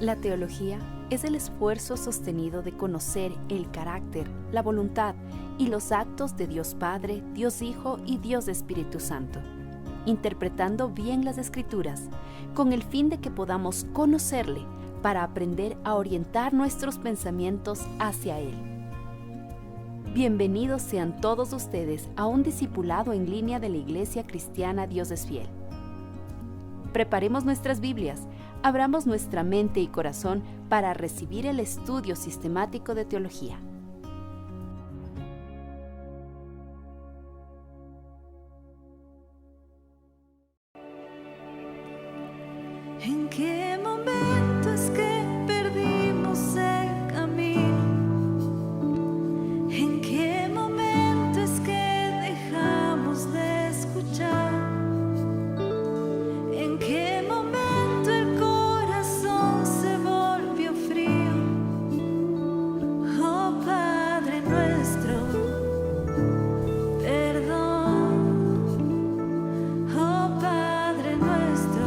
La teología es el esfuerzo sostenido de conocer el carácter, la voluntad y los actos de Dios Padre, Dios Hijo y Dios Espíritu Santo, interpretando bien las Escrituras, con el fin de que podamos conocerle para aprender a orientar nuestros pensamientos hacia Él. Bienvenidos sean todos ustedes a un discipulado en línea de la Iglesia Cristiana Dios es Fiel. Preparemos nuestras Biblias, abramos nuestra mente y corazón para recibir el estudio sistemático de teología. ¿En qué momento es que perdimos el camino? ¿En qué momento es que dejamos de escuchar? ¿En qué momento el corazón se volvió frío? Oh Padre nuestro, perdón. Oh Padre nuestro,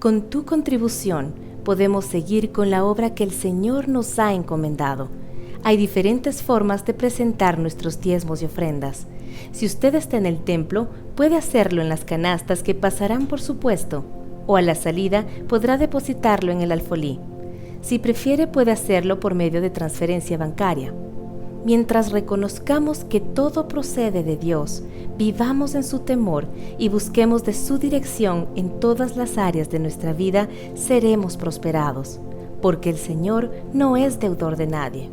Con tu contribución podemos seguir con la obra que el Señor nos ha encomendado. Hay diferentes formas de presentar nuestros diezmos y ofrendas. Si usted está en el templo, puede hacerlo en las canastas que pasarán por su puesto, o a la salida podrá depositarlo en el alfolí. Si prefiere, puede hacerlo por medio de transferencia bancaria. Mientras reconozcamos que todo procede de Dios, vivamos en su temor y busquemos de su dirección en todas las áreas de nuestra vida, seremos prosperados, porque el Señor no es deudor de nadie.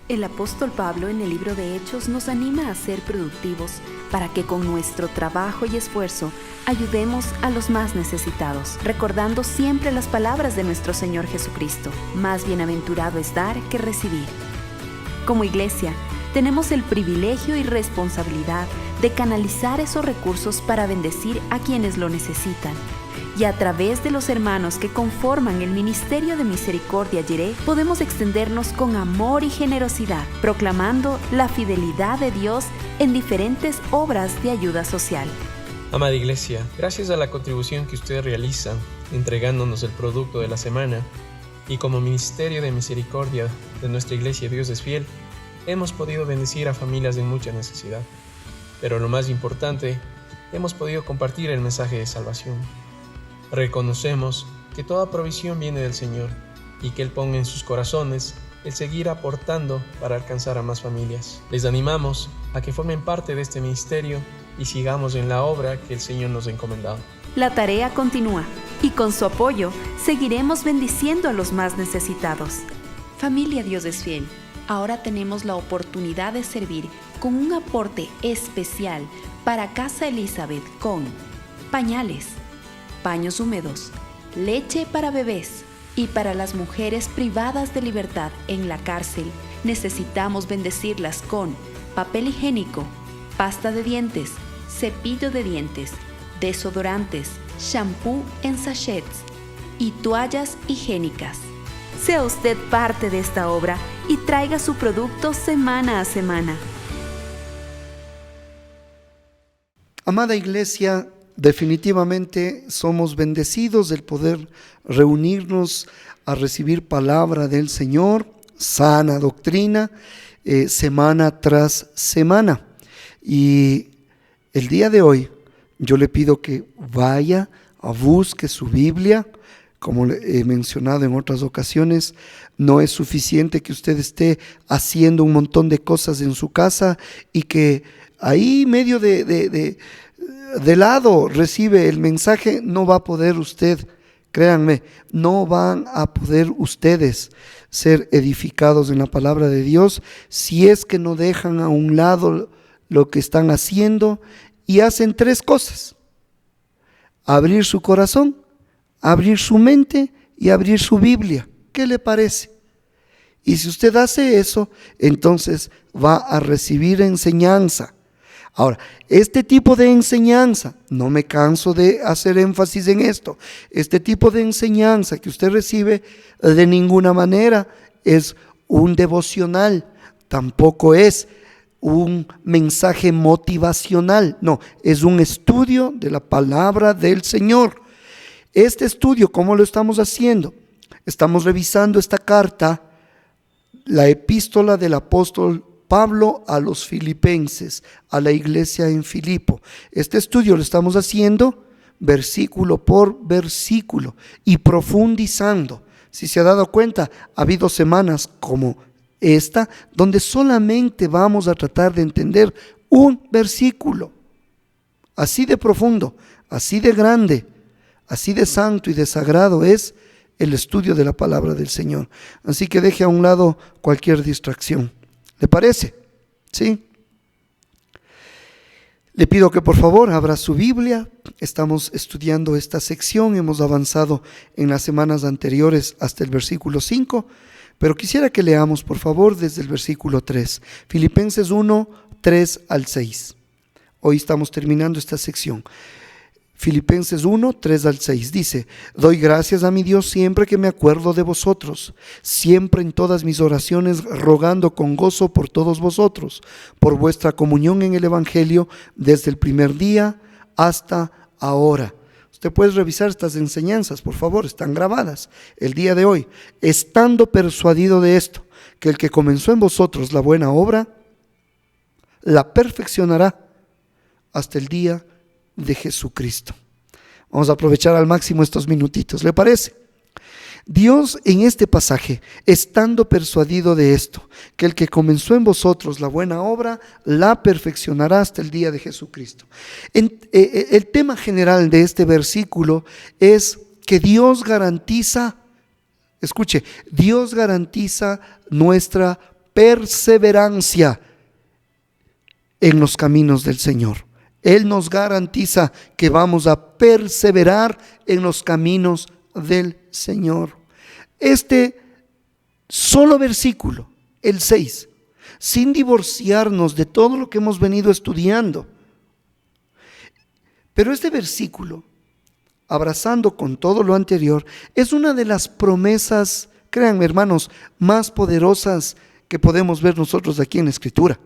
El apóstol Pablo en el libro de Hechos nos anima a ser productivos para que con nuestro trabajo y esfuerzo ayudemos a los más necesitados, recordando siempre las palabras de nuestro Señor Jesucristo: más bienaventurado es dar que recibir. Como iglesia, tenemos el privilegio y responsabilidad de canalizar esos recursos para bendecir a quienes lo necesitan. Y a través de los hermanos que conforman el Ministerio de Misericordia Jireh, podemos extendernos con amor y generosidad, proclamando la fidelidad de Dios en diferentes obras de ayuda social. Amada Iglesia, gracias a la contribución que usted realiza, entregándonos el producto de la semana, y como Ministerio de Misericordia de nuestra Iglesia Dios es Fiel, hemos podido bendecir a familias en mucha necesidad. Pero lo más importante, hemos podido compartir el mensaje de salvación. Reconocemos que toda provisión viene del Señor y que Él pone en sus corazones el seguir aportando para alcanzar a más familias. Les animamos a que formen parte de este ministerio y sigamos en la obra que el Señor nos ha encomendado. La tarea continúa y con su apoyo seguiremos bendiciendo a los más necesitados. Familia Dios es Fiel, ahora tenemos la oportunidad de servir con un aporte especial para Casa Elizabeth con pañales, paños húmedos, leche para bebés y para las mujeres privadas de libertad en la cárcel. Necesitamos bendecirlas con papel higiénico, pasta de dientes, cepillo de dientes, desodorantes, shampoo en sachets y toallas higiénicas. Sea usted parte de esta obra y traiga su producto semana a semana. Amada Iglesia, definitivamente somos bendecidos del poder reunirnos a recibir palabra del Señor, sana doctrina, semana tras semana. Y el día de hoy yo le pido que vaya a busque su Biblia. Como he mencionado en otras ocasiones, no es suficiente que usted esté haciendo un montón de cosas en su casa y que ahí medio de lado recibe el mensaje. No va a poder usted, créanme, no van a poder ustedes ser edificados en la palabra de Dios si es que no dejan a un lado lo que están haciendo y hacen tres cosas: abrir su corazón, abrir su mente y abrir su Biblia. ¿Qué le parece? Y si usted hace eso, entonces va a recibir enseñanza. Ahora, este tipo de enseñanza, no me canso de hacer énfasis en esto, este tipo de enseñanza que usted recibe de ninguna manera es un devocional, tampoco es un mensaje motivacional, no, es un estudio de la palabra del Señor. Este estudio, ¿cómo lo estamos haciendo? Estamos revisando esta carta, la epístola del apóstol Pablo a los filipenses, a la iglesia en Filipo. Este estudio lo estamos haciendo versículo por versículo y profundizando. Si se ha dado cuenta, ha habido semanas como esta donde solamente vamos a tratar de entender un versículo. Así de profundo, así de grande, así de santo y de sagrado es el estudio de la palabra del Señor. Así que deje a un lado cualquier distracción. ¿Le parece? ¿Sí? Le pido que por favor abra su Biblia. Estamos estudiando esta sección. Hemos avanzado en las semanas anteriores hasta el versículo 5, pero quisiera que leamos por favor desde el versículo 3. Filipenses 1, 3 al 6. Hoy estamos terminando esta sección. Filipenses 1, 3 al 6 dice: doy gracias a mi Dios siempre que me acuerdo de vosotros, siempre en todas mis oraciones rogando con gozo por todos vosotros, por vuestra comunión en el Evangelio desde el primer día hasta ahora. Usted puede revisar estas enseñanzas, por favor, están grabadas el día de hoy. Estando persuadido de esto, que el que comenzó en vosotros la buena obra, la perfeccionará hasta el día de Jesucristo. Vamos a aprovechar al máximo estos minutitos, ¿le parece? Dios en este pasaje, estando persuadido de esto, que el que comenzó en vosotros la buena obra, la perfeccionará hasta el día de Jesucristo. El tema general de este versículo es que Dios garantiza, escuche, Dios garantiza nuestra perseverancia en los caminos del Señor. Él nos garantiza que vamos a perseverar en los caminos del Señor. Este solo versículo, el 6, sin divorciarnos de todo lo que hemos venido estudiando, pero este versículo, abrazando con todo lo anterior, es una de las promesas, créanme hermanos, más poderosas que podemos ver nosotros aquí en la Escritura.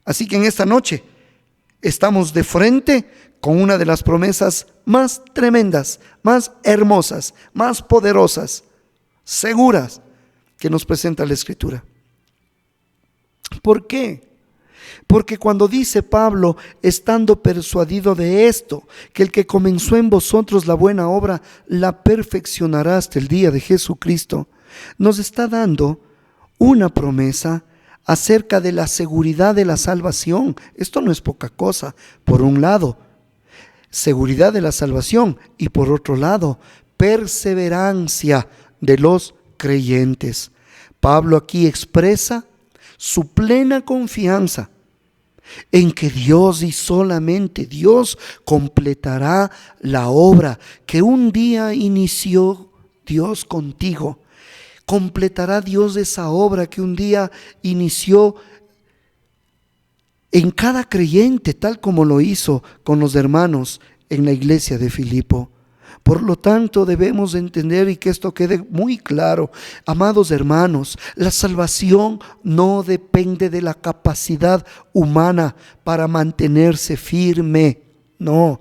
Así que en esta noche estamos de frente con una de las promesas más tremendas, más hermosas, más poderosas, seguras que nos presenta la Escritura. ¿Por qué? Porque cuando dice Pablo, estando persuadido de esto, que el que comenzó en vosotros la buena obra, la perfeccionará hasta el día de Jesucristo, nos está dando una promesa acerca de la seguridad de la salvación. Esto no es poca cosa. Por un lado, seguridad de la salvación, y por otro lado, perseverancia de los creyentes. Pablo aquí expresa su plena confianza en que Dios y solamente Dios completará la obra que un día inició Dios contigo. Completará Dios esa obra que un día inició en cada creyente, tal como lo hizo con los hermanos en la iglesia de Filipo. Por lo tanto, debemos entender y que esto quede muy claro, amados hermanos, la salvación no depende de la capacidad humana para mantenerse firme, no.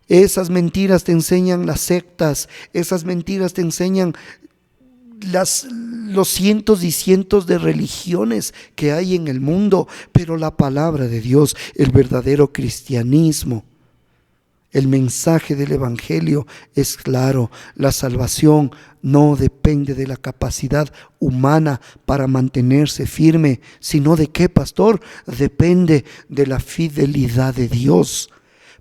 Esas mentiras te enseñan las sectas, esas mentiras te enseñan los cientos y cientos de religiones que hay en el mundo, pero la palabra de Dios, el verdadero cristianismo, el mensaje del evangelio es claro. La salvación no depende de la capacidad humana para mantenerse firme, sino de qué, pastor, depende de la fidelidad de Dios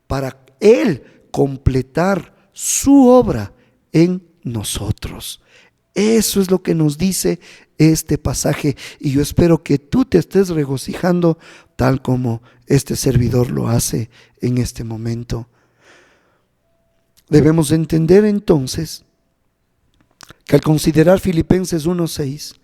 para Él completar su obra en nosotros. Eso es lo que nos dice este pasaje, y yo espero que tú te estés regocijando tal como este servidor lo hace en este momento. Debemos entender entonces que al considerar Filipenses 1:6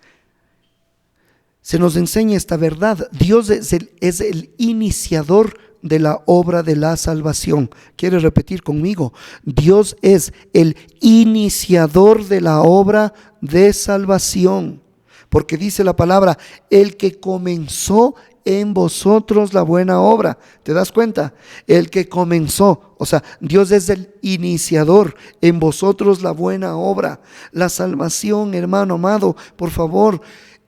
se nos enseña esta verdad. Dios es el iniciador de la obra de la salvación. ¿Quiere repetir conmigo? Dios es el iniciador de la obra de salvación, porque dice la palabra, el que comenzó en vosotros la buena obra. ¿Te das cuenta? El que comenzó, o sea, Dios es el iniciador, en vosotros la buena obra. La salvación, hermano amado, por favor,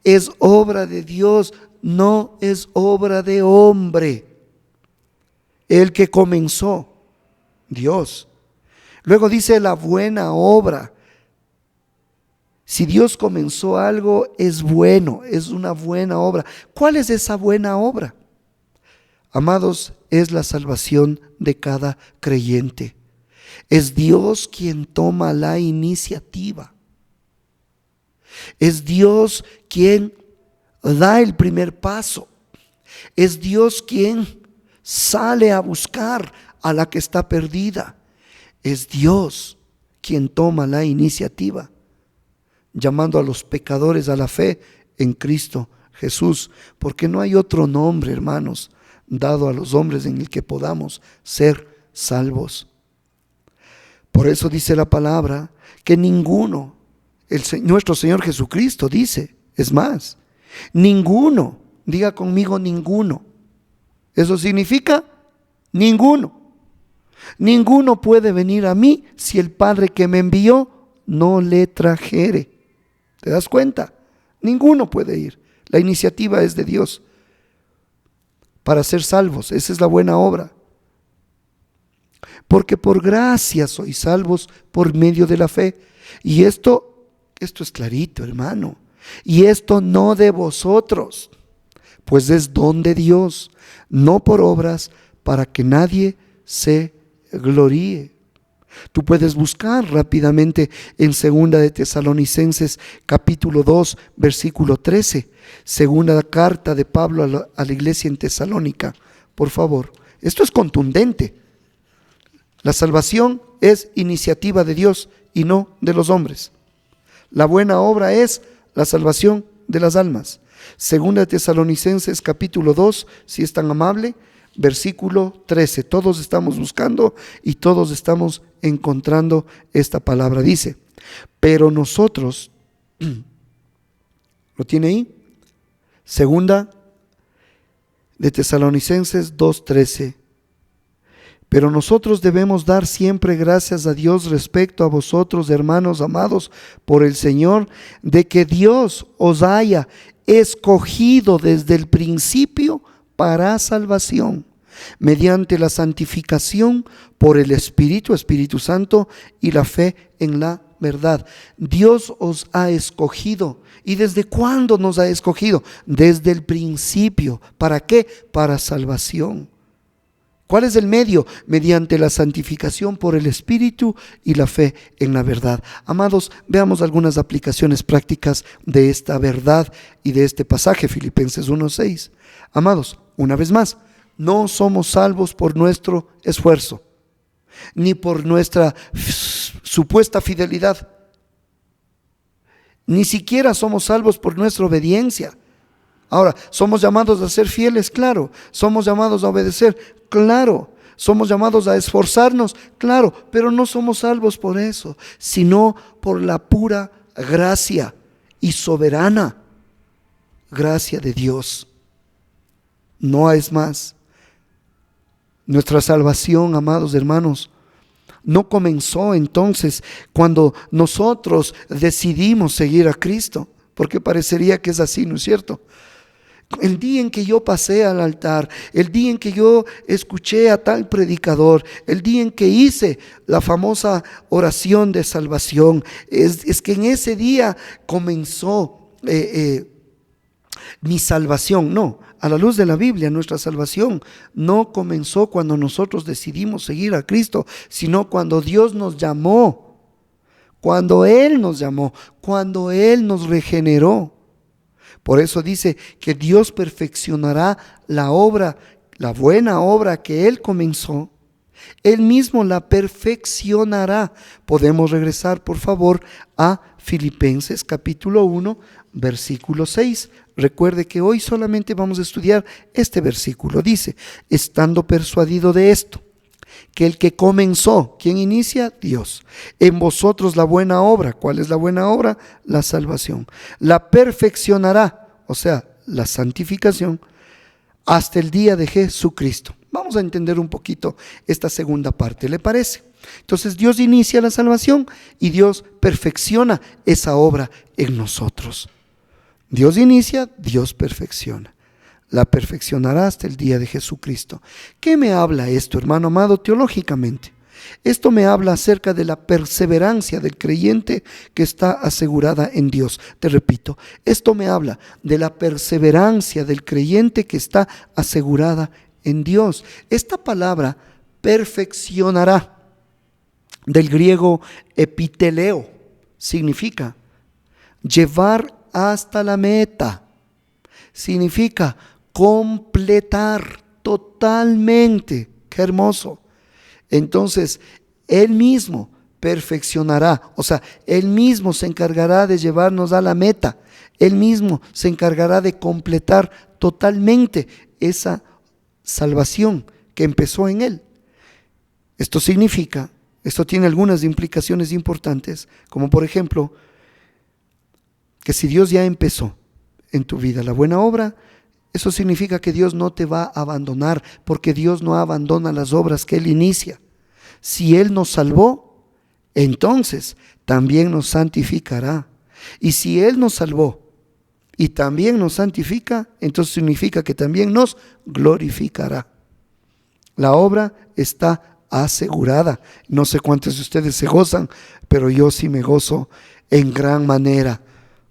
es obra de Dios, no es obra de hombre. El que comenzó, Dios. Luego dice la buena obra. Si Dios comenzó algo, es bueno, es una buena obra. ¿Cuál es esa buena obra? Amados, es la salvación de cada creyente. Es Dios quien toma la iniciativa. Es Dios quien da el primer paso. Es Dios quien sale a buscar a la que está perdida. Es Dios quien toma la iniciativa, llamando a los pecadores a la fe en Cristo Jesús, porque no hay otro nombre, hermanos, dado a los hombres en el que podamos ser salvos. Por eso dice la palabra que ninguno, nuestro Señor Jesucristo dice, es más, ninguno, diga conmigo ninguno. Eso significa ninguno. Ninguno puede venir a mí si el Padre que me envió no le trajere. ¿Te das cuenta? Ninguno puede ir. La iniciativa es de Dios para ser salvos. Esa es la buena obra. Porque por gracia sois salvos por medio de la fe. Y esto es clarito, hermano. Y esto no de vosotros, pues es don de Dios, no por obras, para que nadie se gloríe. Tú puedes buscar rápidamente en 2 de Tesalonicenses capítulo 2 versículo 13, segunda carta de Pablo a la iglesia en Tesalónica. Por favor, esto es contundente. La salvación es iniciativa de Dios y no de los hombres. La buena obra es la salvación de las almas. 2 de Tesalonicenses capítulo 2, si es tan amable, versículo 13. Todos estamos buscando y todos estamos encontrando esta palabra. Dice, pero nosotros, ¿lo tiene ahí? 2 de Tesalonicenses 2:13. Pero nosotros debemos dar siempre gracias a Dios respecto a vosotros, hermanos amados por el Señor, de que Dios os haya escogido desde el principio para salvación, mediante la santificación por el Espíritu Santo y la fe en la verdad. Dios os ha escogido. ¿Y desde cuándo nos ha escogido? Desde el principio. ¿Para qué? Para salvación. ¿Cuál es el medio? Mediante la santificación por el Espíritu y la fe en la verdad. Amados, veamos algunas aplicaciones prácticas de esta verdad y de este pasaje, Filipenses 1:6. Amados, una vez más, no somos salvos por nuestro esfuerzo, ni por nuestra supuesta fidelidad. Ni siquiera somos salvos por nuestra obediencia. Ahora, ¿somos llamados a ser fieles? Claro. ¿Somos llamados a obedecer? Claro. ¿Somos llamados a esforzarnos? Claro. Pero no somos salvos por eso, sino por la pura gracia y soberana gracia de Dios. No es más. Nuestra salvación, amados hermanos, no comenzó entonces cuando nosotros decidimos seguir a Cristo, porque parecería que es así, ¿no es cierto? El día en que yo pasé al altar, el día en que yo escuché a tal predicador, el día en que hice la famosa oración de salvación, es que en ese día comenzó mi salvación. No, a la luz de la Biblia, nuestra salvación no comenzó cuando nosotros decidimos seguir a Cristo, sino cuando Dios nos llamó, cuando Él nos llamó, cuando Él nos regeneró. Por eso dice que Dios perfeccionará la obra, la buena obra que Él comenzó. Él mismo la perfeccionará. Podemos regresar, por favor, a Filipenses capítulo 1, versículo 6. Recuerde que hoy solamente vamos a estudiar este versículo. Dice, estando persuadido de esto, que el que comenzó, ¿quién inicia? Dios. En vosotros la buena obra. ¿Cuál es la buena obra? La salvación. La perfeccionará, o sea, la santificación, hasta el día de Jesucristo. Vamos a entender un poquito esta segunda parte, ¿le parece? Entonces Dios inicia la salvación y Dios perfecciona esa obra en nosotros. Dios inicia, Dios perfecciona. La perfeccionará hasta el día de Jesucristo. ¿Qué me habla esto, hermano amado, teológicamente? Esto me habla acerca de la perseverancia del creyente que está asegurada en Dios. Te repito, esto me habla de la perseverancia del creyente que está asegurada en Dios. Esta palabra perfeccionará, del griego epiteleo, significa llevar hasta la meta, significa completar totalmente. Qué hermoso. Entonces, Él mismo perfeccionará, o sea, Él mismo se encargará de llevarnos a la meta. Él mismo se encargará de completar totalmente esa salvación que empezó en Él. Esto significa, esto tiene algunas implicaciones importantes, como por ejemplo, que si Dios ya empezó en tu vida la buena obra, eso significa que Dios no te va a abandonar, porque Dios no abandona las obras que Él inicia. Si Él nos salvó, entonces también nos santificará. Y si Él nos salvó y también nos santifica, entonces significa que también nos glorificará. La obra está asegurada. No sé cuántos de ustedes se gozan, pero yo sí me gozo en gran manera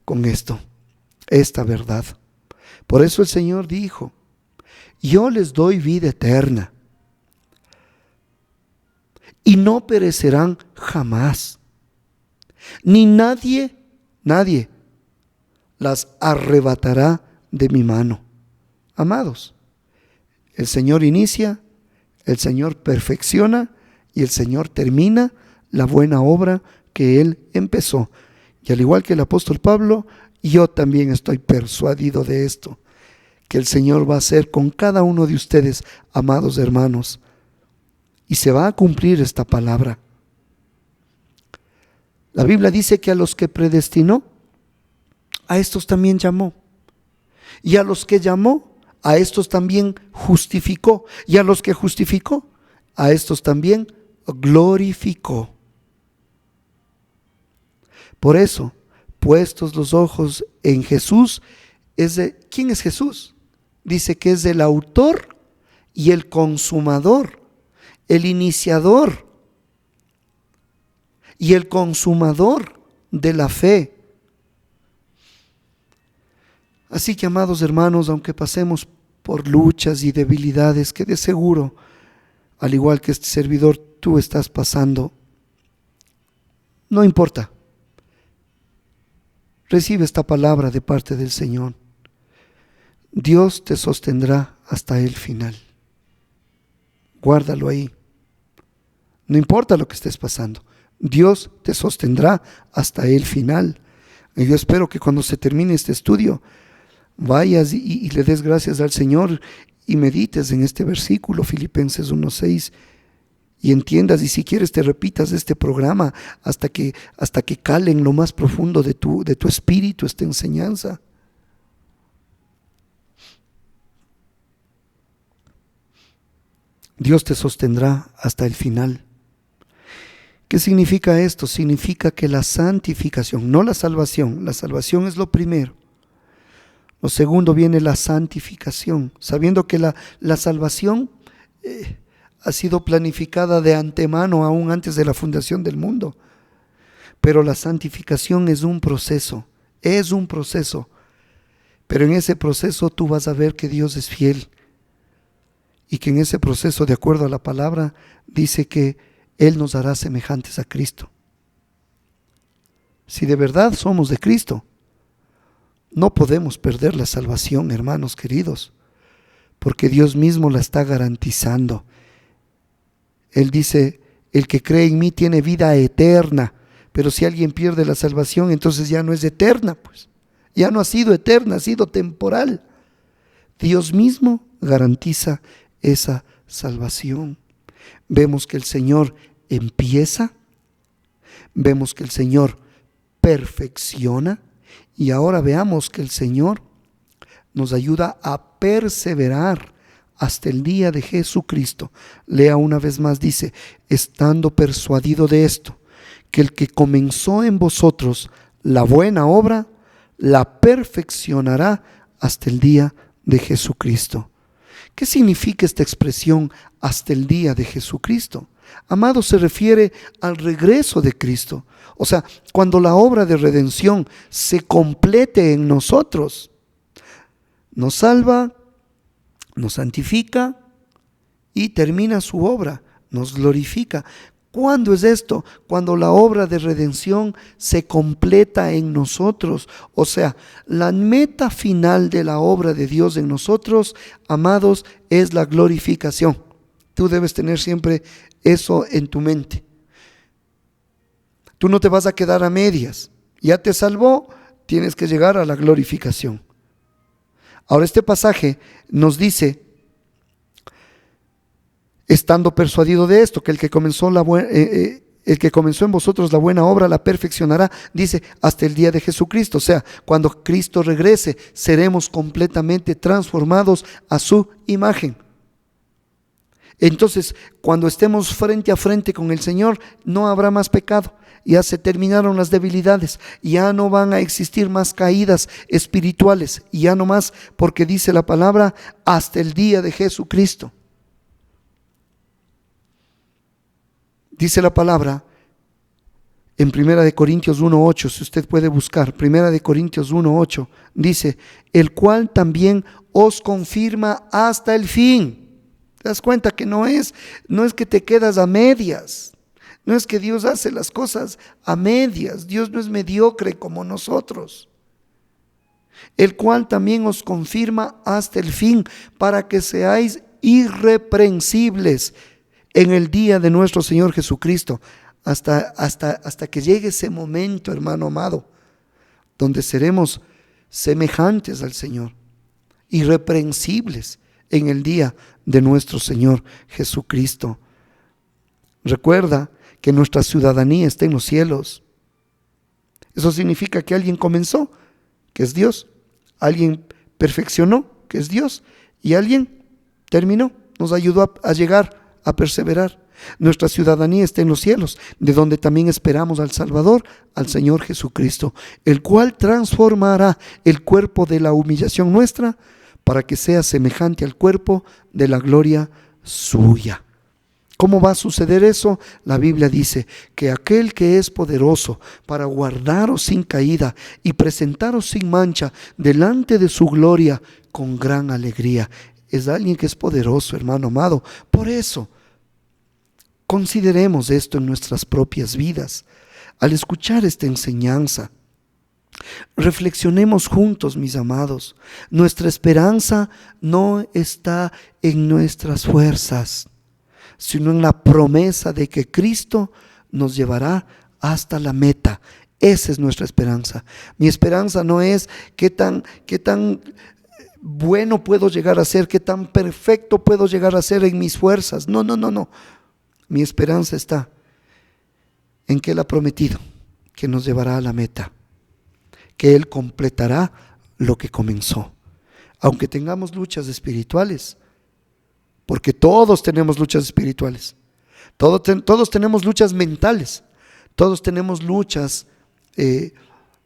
con esta verdad. Por eso el Señor dijo: yo les doy vida eterna y no perecerán jamás, ni nadie las arrebatará de mi mano. Amados, el Señor inicia, el Señor perfecciona y el Señor termina la buena obra que Él empezó. Y al igual que el apóstol Pablo, yo también estoy persuadido de esto, que el Señor va a hacer con cada uno de ustedes, amados hermanos, y se va a cumplir esta palabra. La Biblia dice que a los que predestinó, a estos también llamó. Y a los que llamó, a estos también justificó. Y a los que justificó, a estos también glorificó. Por eso, puestos los ojos en Jesús, ¿quién es Jesús? Dice que es el autor y el consumador, el iniciador y el consumador de la fe. Así que, amados hermanos, aunque pasemos por luchas y debilidades que de seguro, al igual que este servidor, tú estás pasando, no importa. Recibe esta palabra de parte del Señor. Dios te sostendrá hasta el final. Guárdalo ahí. No importa lo que estés pasando, Dios te sostendrá hasta el final. Y yo espero que cuando se termine este estudio, vayas y le des gracias al Señor y medites en este versículo, Filipenses 1:6, y entiendas, y si quieres te repitas este programa hasta que cale en lo más profundo de tu espíritu esta enseñanza. Dios te sostendrá hasta el final. ¿Qué significa esto? Significa que la santificación, no la salvación es lo primero. Lo segundo viene la santificación, sabiendo que la salvación ha sido planificada de antemano, aún antes de la fundación del mundo. Pero la santificación es un proceso. Pero en ese proceso tú vas a ver que Dios es fiel. Y que en ese proceso, de acuerdo a la palabra, dice que Él nos hará semejantes a Cristo. Si de verdad somos de Cristo, no podemos perder la salvación, hermanos queridos, porque Dios mismo la está garantizando. Él dice: el que cree en mí tiene vida eterna. Pero si alguien pierde la salvación, entonces ya no es eterna, pues. Ya no ha sido eterna, ha sido temporal. Dios mismo garantiza esa salvación. Vemos que el Señor empieza, vemos que el Señor perfecciona, y ahora veamos que el Señor nos ayuda a perseverar hasta el día de Jesucristo. Lea una vez más, dice: estando persuadido de esto, que el que comenzó en vosotros la buena obra, la perfeccionará hasta el día de Jesucristo. ¿Qué significa esta expresión, hasta el día de Jesucristo? Amado, se refiere al regreso de Cristo. O sea, cuando la obra de redención se complete en nosotros, nos salva, nos santifica y termina su obra, nos glorifica. ¿Cuándo es esto? Cuando la obra de redención se completa en nosotros. O sea, la meta final de la obra de Dios en nosotros, amados, es la glorificación. Tú debes tener siempre eso en tu mente. Tú no te vas a quedar a medias. Ya te salvó, tienes que llegar a la glorificación. Ahora, este pasaje nos dice: estando persuadido de esto, que el que comenzó en vosotros la buena obra la perfeccionará, dice, hasta el día de Jesucristo. O sea, cuando Cristo regrese, seremos completamente transformados a su imagen. Entonces, cuando estemos frente a frente con el Señor, no habrá más pecado. Ya se terminaron las debilidades, ya no van a existir más caídas espirituales, y ya no más, porque dice la palabra, hasta el día de Jesucristo. Dice la palabra en 1 Corintios 1:8, si usted puede buscar, 1 Corintios 1:8, dice, el cual también os confirma hasta el fin. ¿Te das cuenta que no es que te quedas a medias? No es que Dios hace las cosas a medias. Dios no es mediocre como nosotros. El cual también os confirma hasta el fin, para que seáis irreprensibles en el día de nuestro Señor Jesucristo. Hasta que llegue ese momento, hermano amado, donde seremos semejantes al Señor, irreprensibles en el día de nuestro Señor Jesucristo. Recuerda que nuestra ciudadanía está en los cielos. Eso significa que alguien comenzó, que es Dios, alguien perfeccionó, que es Dios, y alguien terminó, nos ayudó a llegar, a perseverar. Nuestra ciudadanía está en los cielos, de donde también esperamos al Salvador, al Señor Jesucristo, el cual transformará el cuerpo de la humillación nuestra para que sea semejante al cuerpo de la gloria suya. ¿Cómo va a suceder eso? La Biblia dice que aquel que es poderoso para guardaros sin caída y presentaros sin mancha delante de su gloria con gran alegría. Es alguien que es poderoso, hermano amado. Por eso, consideremos esto en nuestras propias vidas. Al escuchar esta enseñanza, reflexionemos juntos, mis amados. Nuestra esperanza no está en nuestras fuerzas, sino en la promesa de que Cristo nos llevará hasta la meta. Esa es nuestra esperanza. Mi esperanza no es qué tan bueno puedo llegar a ser, qué tan perfecto puedo llegar a ser en mis fuerzas. No. Mi esperanza está en que Él ha prometido que nos llevará a la meta, que Él completará lo que comenzó. Aunque tengamos luchas espirituales, porque todos tenemos luchas espirituales, todos tenemos luchas mentales, todos tenemos luchas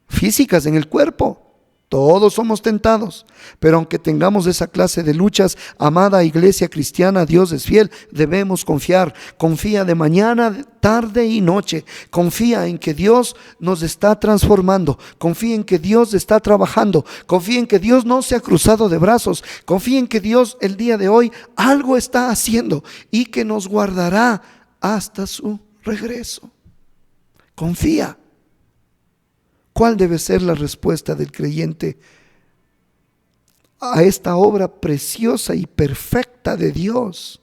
físicas en el cuerpo, todos somos tentados, pero aunque tengamos esa clase de luchas, amada iglesia cristiana, Dios es fiel, debemos confiar. Confía de mañana, tarde y noche. Confía en que Dios nos está transformando, confía en que Dios está trabajando, confía en que Dios no se ha cruzado de brazos, confía en que Dios el día de hoy algo está haciendo y que nos guardará hasta su regreso. Confía. ¿Cuál debe ser la respuesta del creyente a esta obra preciosa y perfecta de Dios?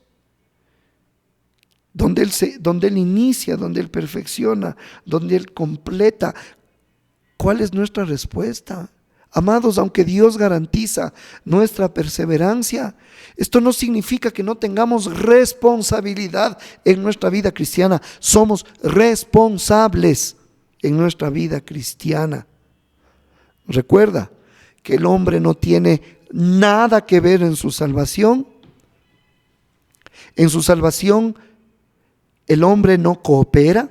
Donde Él inicia, donde Él perfecciona, donde Él completa. ¿Cuál es nuestra respuesta? Amados, aunque Dios garantiza nuestra perseverancia, esto no significa que no tengamos responsabilidad en nuestra vida cristiana. Somos responsables en nuestra vida cristiana. Recuerda que el hombre no tiene nada que ver en su salvación. En su salvación el hombre no coopera,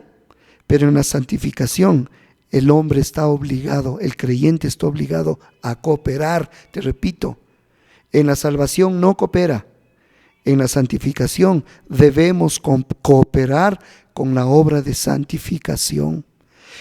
pero en la santificación el hombre está obligado, el creyente está obligado a cooperar. Te repito, en la salvación no coopera, en la santificación debemos cooperar con la obra de santificación.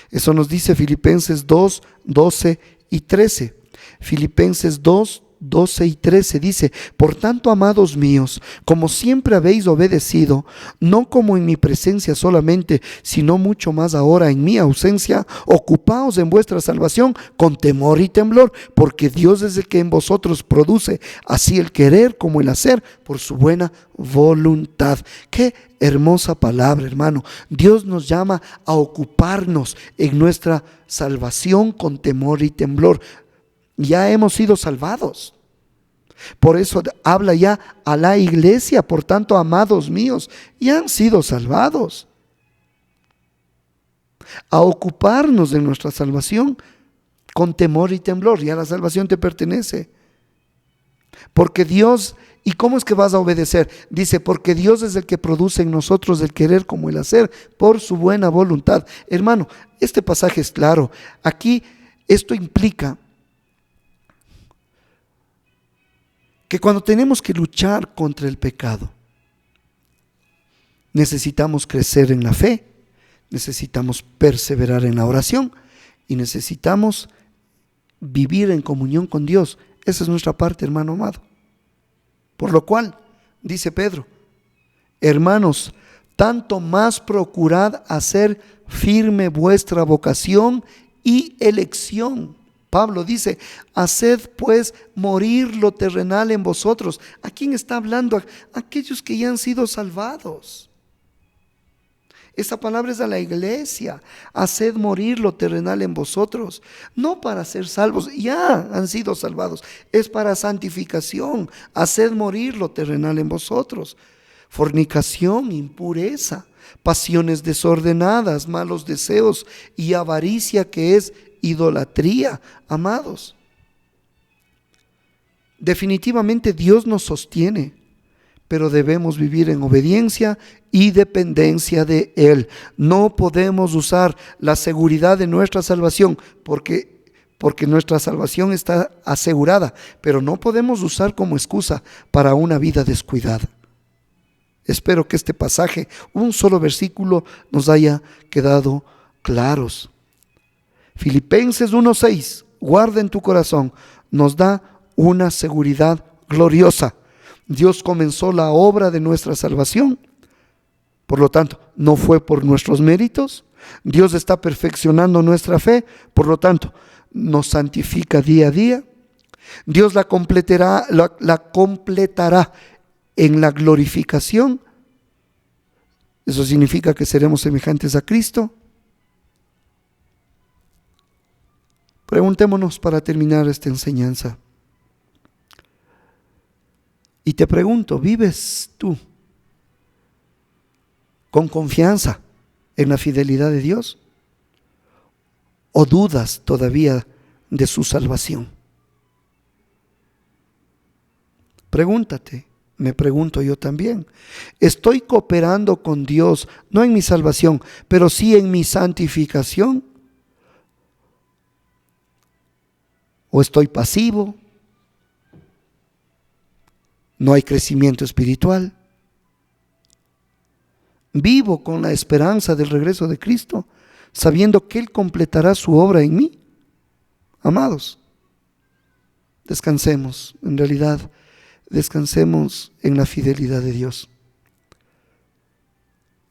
Eso nos dice Filipenses 2, 12 y 13. Filipenses 2, 12 y 13 dice: por tanto, amados míos, como siempre habéis obedecido, no como en mi presencia solamente, sino mucho más ahora en mi ausencia, ocupaos en vuestra salvación con temor y temblor, porque Dios es el que en vosotros produce así el querer como el hacer por su buena voluntad. Qué hermosa palabra, hermano. Dios nos llama a ocuparnos en nuestra salvación con temor y temblor. Ya hemos sido salvados. Por eso habla ya a la iglesia. Por tanto, amados míos, ya han sido salvados. A ocuparnos de nuestra salvación con temor y temblor. Ya la salvación te pertenece. Porque Dios, ¿y cómo es que vas a obedecer? Dice, porque Dios es el que produce en nosotros el querer como el hacer por su buena voluntad. Hermano, este pasaje es claro. Aquí esto implica que cuando tenemos que luchar contra el pecado, necesitamos crecer en la fe, necesitamos perseverar en la oración y necesitamos vivir en comunión con Dios. Esa es nuestra parte, hermano amado. Por lo cual, dice Pedro, hermanos, tanto más procurad hacer firme vuestra vocación y elección. Pablo dice, haced pues morir lo terrenal en vosotros. ¿A quién está hablando? A aquellos que ya han sido salvados. Esa palabra es a la iglesia. Haced morir lo terrenal en vosotros. No para ser salvos, ya han sido salvados. Es para santificación. Haced morir lo terrenal en vosotros. Fornicación, impureza, pasiones desordenadas, malos deseos y avaricia, que es idolatría. Amados, definitivamente Dios nos sostiene, pero debemos vivir en obediencia y dependencia de Él. No podemos usar la seguridad de nuestra salvación porque nuestra salvación está asegurada, pero no podemos usar como excusa para una vida descuidada. Espero que este pasaje, un solo versículo, nos haya quedado claros. Filipenses 1:6, guarda en tu corazón, nos da una seguridad gloriosa. Dios comenzó la obra de nuestra salvación. Por lo tanto, no fue por nuestros méritos. Dios está perfeccionando nuestra fe. Por lo tanto, nos santifica día a día. Dios la completará en la glorificación. Eso significa que seremos semejantes a Cristo. Preguntémonos para terminar esta enseñanza. Y te pregunto, ¿vives tú con confianza en la fidelidad de Dios? ¿O dudas todavía de su salvación? Pregúntate, me pregunto yo también. ¿Estoy cooperando con Dios, no en mi salvación, pero sí en mi santificación? ¿O estoy pasivo? ¿No hay crecimiento espiritual? ¿Vivo con la esperanza del regreso de Cristo, sabiendo que Él completará su obra en mí? Amados, descansemos, en realidad, descansemos en la fidelidad de Dios.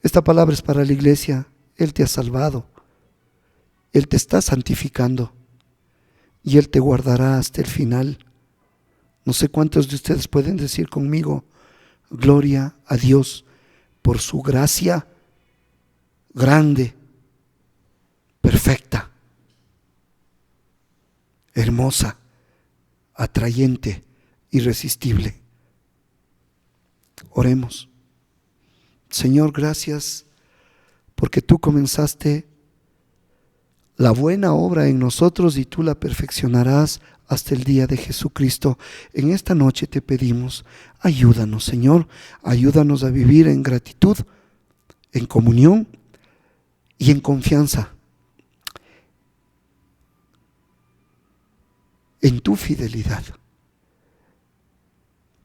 Esta palabra es para la iglesia. Él te ha salvado, Él te está santificando y Él te guardará hasta el final. No sé cuántos de ustedes pueden decir conmigo, gloria a Dios por su gracia grande, perfecta, hermosa, atrayente, irresistible. Oremos. Señor, gracias porque tú comenzaste la buena obra en nosotros y tú la perfeccionarás hasta el día de Jesucristo. En esta noche te pedimos, ayúdanos, Señor, ayúdanos a vivir en gratitud, en comunión y en confianza en tu fidelidad.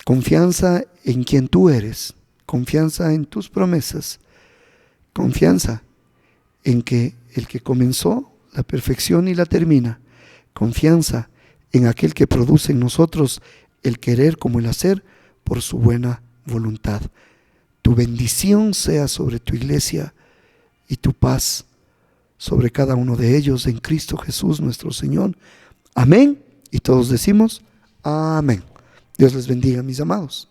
Confianza en quien tú eres, confianza en tus promesas, confianza en que el que comenzó la perfección y la termina, confianza en aquel que produce en nosotros el querer como el hacer por su buena voluntad. Tu bendición sea sobre tu iglesia y tu paz sobre cada uno de ellos en Cristo Jesús nuestro Señor. Amén. Y todos decimos amén. Dios les bendiga, mis amados.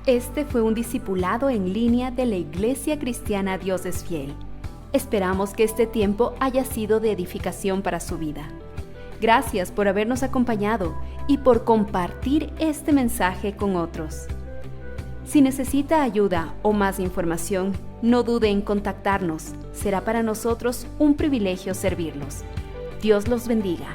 Este fue un discipulado en línea de la Iglesia Cristiana Dios es Fiel. Esperamos que este tiempo haya sido de edificación para su vida. Gracias por habernos acompañado y por compartir este mensaje con otros. Si necesita ayuda o más información, no dude en contactarnos. Será para nosotros un privilegio servirlos. Dios los bendiga.